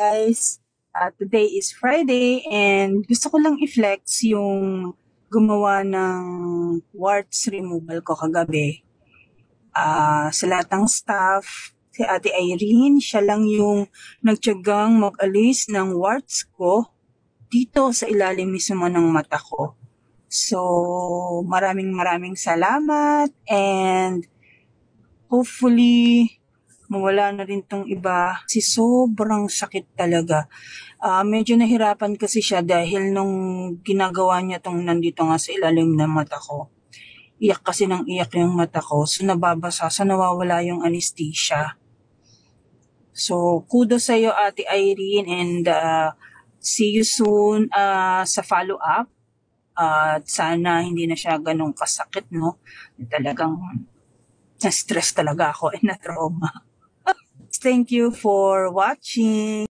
guys. Today is Friday and gusto ko lang i-flex yung gumawa ng warts removal ko kagabi. Sa lahat ng staff, si Ate Irene, siya lang yung nagtiyagang mag-alis ng warts ko dito sa ilalim mismo ng mata ko. So, maraming salamat and hopefully mawala na rin tong iba kasi sobrang sakit talaga. Medyo nahirapan kasi siya dahil nung ginagawa niya tong nandito nga sa ilalim ng mata ko. Iyak kasi ng iyak yung mata ko. So nababasa, so nawawala yung anesthesia. So kudos sa iyo Ate Irene and see you soon sa follow-up. At sana hindi na siya ganun kasakit, no? Talagang na-stress talaga ako and na-trauma. Thank you for watching.